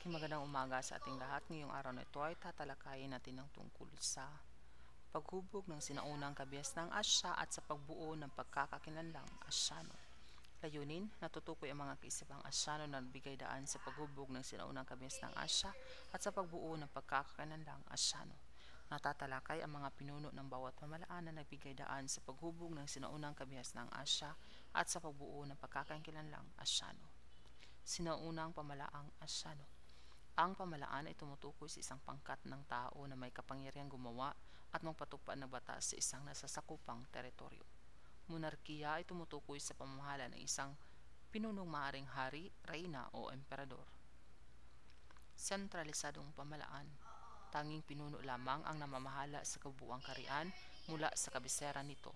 Isang magandang umaga sa ating lahat. Ngayong araw na ito ay tatalakayin natin ng tungkol sa paghubog ng sinaunang kabias ng Asya at sa pagbuo ng pagkakakilanlang Asyano. Layunin, natutukoy ang mga kaisipang Asyano na nagbigay daan sa paghubog ng sinaunang kabias ng Asya at sa pagbuo ng pagkakakilanlang Asyano. Natatalakay ang mga pinuno ng bawat pamalaan na nagbigay daan sa paghubog ng sinaunang kabias ng Asya at sa pagbuo ng pagkakakilanlang Asyano. Sinaunang pamalaang Asyano. Ang pamalaan ay tumutukoy sa isang pangkat ng tao na may kapangyarihang gumawa at magpatupad ng batas sa isang nasasakupang teritoryo. Monarkiya ay tumutukoy sa pamamahala ng isang pinunong maaring hari, reyna o emperador. Sentralisadong pamalaan. Tanging pinuno lamang ang namamahala sa kabuuang kaharian mula sa kabisera nito.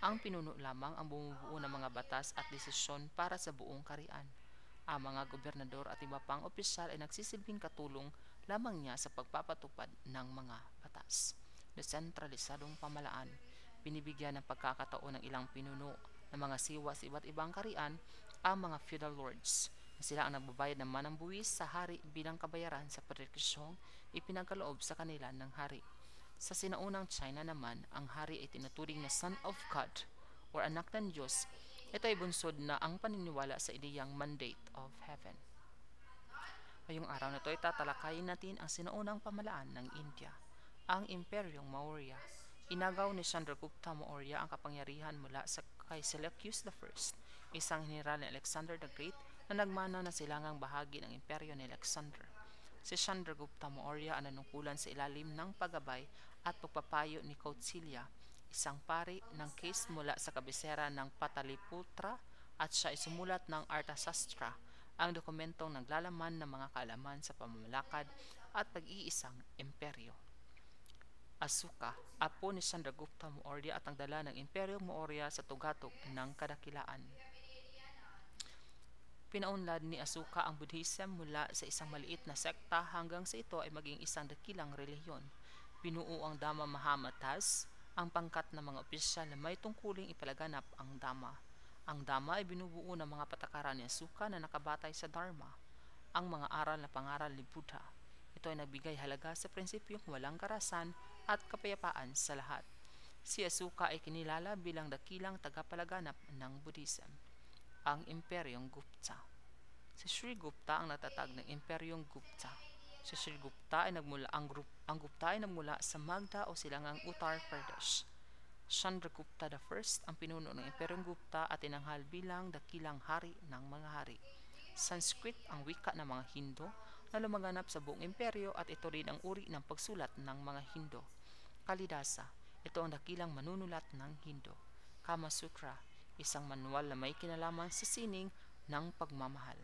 Ang pinuno lamang ang bumubuo ng mga batas at desisyon para sa buong kaharian. Ang mga gobernador at iba pang opisyal ay nagsisilbing katulong lamang niya sa pagpapatupad ng mga batas. Desentralisadong pamalaan. Binibigyan ng pagkakataon ng ilang pinuno ng mga siwa sa iba't ibang kaharian ang mga feudal lords na sila ang nagbabayad ng manang buwis sa hari bilang kabayaran sa proteksiyong ipinagkaloob sa kanila ng hari. Sa sinaunang China naman, ang hari ay tinuturing na son of God or anak ng Diyos. Ito ay bunsod na ang paniniwala sa ideyang mandate of heaven. Ngayong araw na ito ay tatalakayin natin ang sinaunang pamalaan ng India, ang Imperyong Maurya. Inagaw ni Chandragupta Maurya ang kapangyarihan mula sa kay Seleucus I, isang general ni Alexander the Great na nagmana na silangang bahagi ng imperyo ni Alexander. Si Chandragupta Maurya ang nanungkulan sa ilalim ng paggabay at pagpapayo ni Kautilya, isang pari ng case mula sa kabisera ng Pataliputra, at siya ay sumulat ng Arthasastra, ang dokumentong naglalaman ng mga kaalaman sa pamamalakad at pag-iisang imperyo. Asuka, apo ni Chandragupta Maurya at ang dala ng Imperyong Maurya sa tugatog ng kadakilaan. Pinaunlad ni Asuka ang Buddhism mula sa isang maliit na sekta hanggang sa ito ay maging isang dakilang relihiyon. Binuo ang Dhamma Mahamatas, ang pangkat ng mga opisyal na may tungkuling ipalaganap ang Dhamma. Ang Dhamma ay binubuo ng mga patakaran ni Asuka na nakabatay sa Dharma, ang mga aral na pangaral ni Buddha. Ito ay nagbigay halaga sa prinsipyong walang karahasan at kapayapaan sa lahat. Si Asuka ay kinilala bilang dakilang tagapalaganap ng Buddhism. Ang Imperyong Gupta. Si Sri Gupta ang natatag ng Imperyong Gupta. Si Sri Gupta ay ang Gupta ay nagmula sa Magda o silangang Uttar Pradesh. Chandragupta I ang pinuno ng Imperyong Gupta at tinanghal bilang dakilang hari ng mga hari. Sanskrit ang wika ng mga Hindo na lumaganap sa buong imperyo at ito rin ang uri ng pagsulat ng mga Hindo. Kalidasa, ito ang dakilang manunulat ng Hindo. Kama Sutra, isang manual na may kinalaman sa sining ng pagmamahal.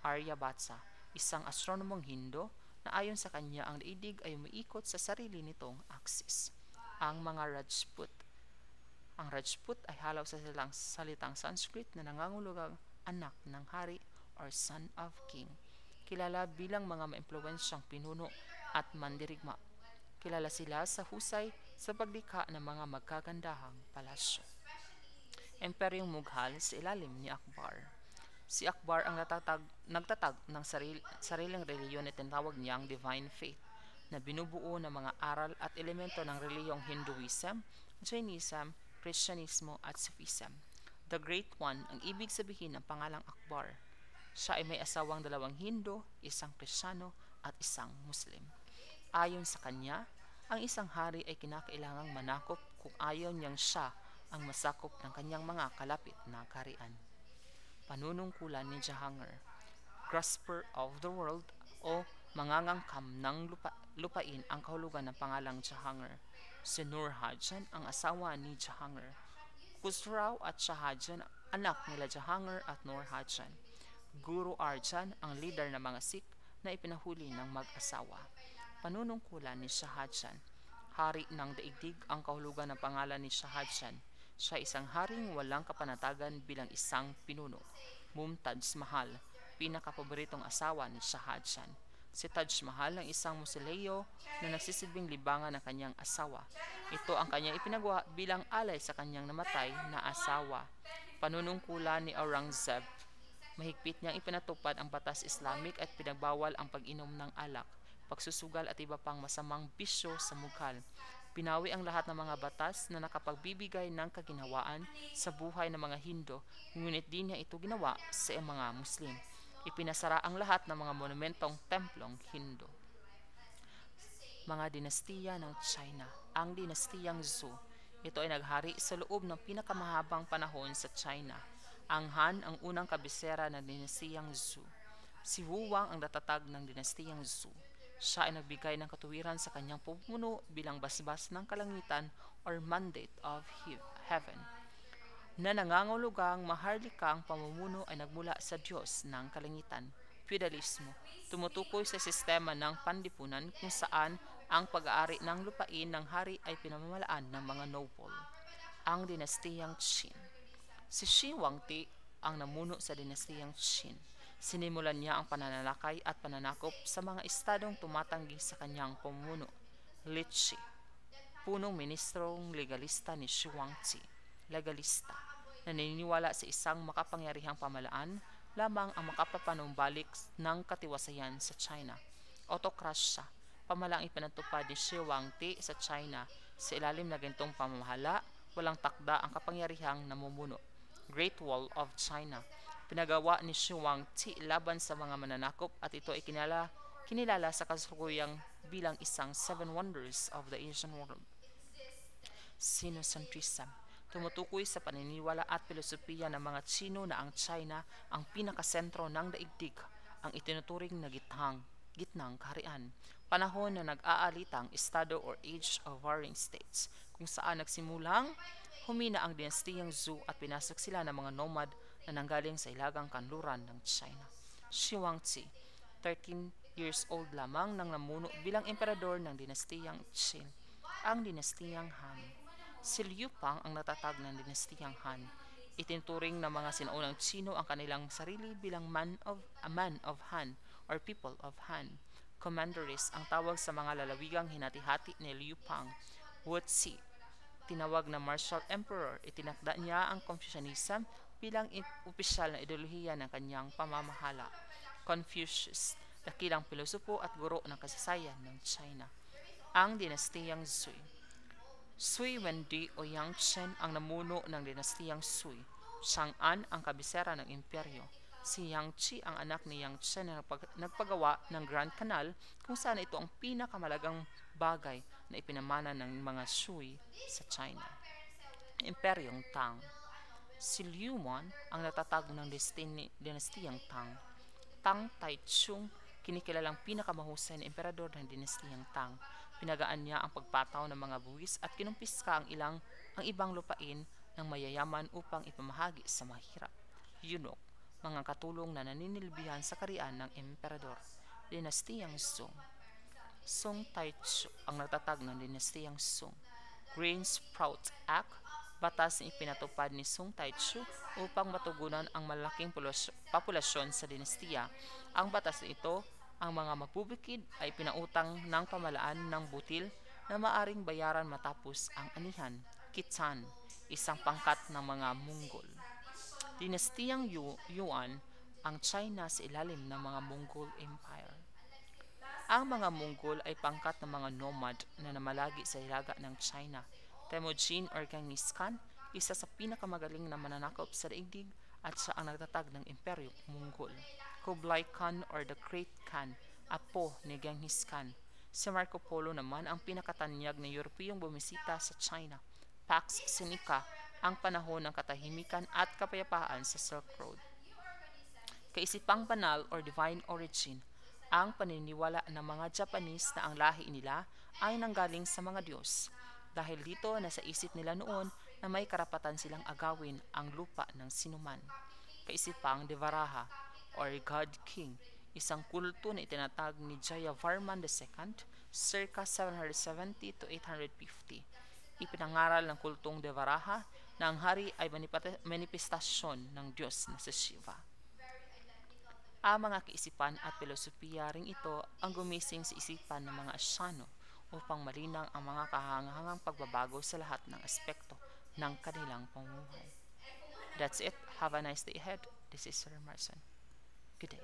Aryabhata, isang astronomong Hindo na ayon sa kanya ang daigdig ay umiikot sa sarili nitong aksis. Ang mga Rajput. Ang Rajput ay halaw sa salitang Sanskrit na nangangulugang anak ng hari or son of king. Kilala bilang mga maimpluwensyang pinuno at mandirigma. Kilala sila sa husay sa paglikha ng mga magkagandahang palasyo. Imperyong Mughal sa ilalim ni Akbar. Si Akbar ang nagtatag ng sariling reliyon na tinatawag niyang Divine Faith na binubuo ng mga aral at elemento ng reliyong Hinduism, Jainism, Kristyanismo at Sufism. The Great One ang ibig sabihin ng pangalang Akbar. Siya ay may asawang 2 Hindu, isang Kristyano at isang Muslim. Ayon sa kanya, ang isang hari ay kinakailangang manakop kung ayaw niyang siya ang masakop ng kanyang mga kalapit na kaharian. Panunungkulan ni Jahangir. Grasper of the world o mangangangkam ng lupain ang kahulugan ng pangalang Jahangir. Si Nurhajan ang asawa ni Jahangir. Khusrau at Shahjahan anak nila Jahangir at Nurhajan. Guru Arjan ang leader ng mga Sikh na ipinahuli ng mag-asawa. Panunungkulan ni Shahjahan. Hari ng daigdig ang kahulugan ng pangalan ni Shahjahan. Siya isang haring walang kapanatagan bilang isang pinuno. Mumtaz Mahal, pinakapaboritong asawa ni Shahjahan. Si Taj Mahal ang isang mausoleo na nagsisilbing libangan ng kanyang asawa. Ito ang kanyang ipinagawa bilang alay sa kanyang namatay na asawa. Panunungkulan ni Aurangzeb. Mahigpit niyang ipinatupad ang batas Islamic at pinagbawal ang pag-inom ng alak, pagsusugal at iba pang masamang bisyo sa mughal. Pinawi ang lahat ng mga batas na nakapagbibigay ng kaginhawaan sa buhay ng mga Hindu, ngunit di niya ito ginawa sa mga Muslim. Ipinasara ang lahat ng mga monumentong templong Hindu. Mga dinastiya ng China. Ang dinastiyang Zhou. Ito ay naghari sa loob ng pinakamahabang panahon sa China. Ang Han ang unang kabisera ng dinastiyang Zhou. Si Wu Wang ang natatag ng dinastiyang Zhou. Siya ay nagbigay ng katuwiran sa kanyang pamumuno bilang basbas ng kalangitan or mandate of heaven, na nangangulugang maharlikang pamumuno ay nagmula sa Diyos ng kalangitan. Feudalismo, tumutukoy sa sistema ng panlipunan kung saan ang pag-aari ng lupain ng hari ay pinamamalaan ng mga noble. Ang dinastiyang Qin. Si Shi Huangdi ang namuno sa dinastiyang Qin. Sinimulan niya ang pananalakay at pananakop sa mga estadong tumatanggi sa kanyang pamumuno. Lichi, punong ministrong legalista ni Shi Huangdi. Legalista, naniniwala sa isang makapangyarihang pamalaan lamang ang makapapanumbalik ng katiwasayan sa China. Autokrasya, pamalaang ipinatupad ni Shi Huangdi sa China sa ilalim na ganitong pamamahala, walang takda ang kapangyarihang namumuno. Great Wall of China, pinagawa ni Shi Huangdi laban sa mga mananakop at ito ay kinilala sa kasalukuyang bilang isang 7 Wonders of the Asian World. Sinocentrism, tumutukoy sa paniniwala at filosofiya ng mga Tsino na ang China ang pinakasentro ng daigdig, ang itinuturing na gitnang kaharian, panahon na nag-aalitang estado or age of warring states, kung saan nagsimulang humina ang dinastiyang Zhou at pinasok sila ng mga nomad na nanggaling sa ilagang kanluran ng China. Shi Huangdi, 13 years old lamang nang namuno bilang emperador ng dinastiyang Qin. Ang dinastiyang Han. Si Liu Pang ang natatag ng dinastiyang Han. Itinuturing ng mga sinaunang Tsino ang kanilang sarili bilang a man of Han or people of Han. Commanderess ang tawag sa mga lalawigang hinati-hati ni Liu Pang. Wuzi, tinawag na martial emperor, itinakda niya ang Confucianism bilang opisyal na ideolohiya ng kanyang pamamahala. Confucius, dakilang pilosopo at guro ng kasaysayan ng China. Ang dinastiyang Sui. Sui Wendi o Yangchen ang namuno ng dinastiyang Sui. Chang'an ang kabisera ng imperyo. Si Yangqi ang anak ni Yangchen na nagpagawa ng Grand Canal, kung saan ito ang pinakamalagang bagay na ipinamana ng mga Sui sa China. Imperyong Tang. Si Liu Mon ang natatag ng dinastiyang Tang. Tang Taichung, kinikilalang pinakamahusay na emperador ng dinastiyang Tang. Pinagaan niya ang pagpataw ng mga buwis at kinumpiska ang ibang lupain ng mayayaman upang ipamahagi sa mahirap. Eunuch, mga katulong na naninilbihan sa karian ng emperador. Dinastiyang Song. Song Taichu ang natatag ng dinastiyang Song. Grain Sprout Act, batas na ipinatupad ni Song Taichu upang matugunan ang malaking populasyon sa dinastiya. Ang batas na ito, ang mga mabubukid ay pinautang ng pamalaan ng butil na maaring bayaran matapos ang anihan. Khitan, isang pangkat ng mga Mongol. Dinastiyang Yuan, ang China sa ilalim ng mga Mongol Empire. Ang mga Mongol ay pangkat ng mga nomad na namalagi sa hilaga ng China. Temujin or Genghis Khan, isa sa pinakamagaling na mananakop sa daigdig at siya ang nagtatag ng Imperyo Mongol. Kublai Khan or the Great Khan, apo ni Genghis Khan. Si Marco Polo naman ang pinakatanyag na Europeyong bumisita sa China. Pax Seneca, ang panahon ng katahimikan at kapayapaan sa Silk Road. Kaisipang banal or divine origin, ang paniniwala ng mga Japanese na ang lahi nila ay nanggaling sa mga Diyos. Dahil dito, nasa isip nila noon na may karapatan silang agawin ang lupa ng sinuman. Kaisipang Devaraha or God King, isang kulto na itinatag ni Jayavarman II circa 770 to 850. Ipinangaral ng kultong Devaraha na ang hari ay manifestasyon ng Diyos na si Shiva. Ang mga kaisipan at filosofiya ring ito ang gumising sa isipan ng mga Asyano upang malinang ang mga kahangahangang pagbabago sa lahat ng aspekto ng kanilang pamumuhay. That's it. Have a nice day ahead. This is Sir Marson. Good day.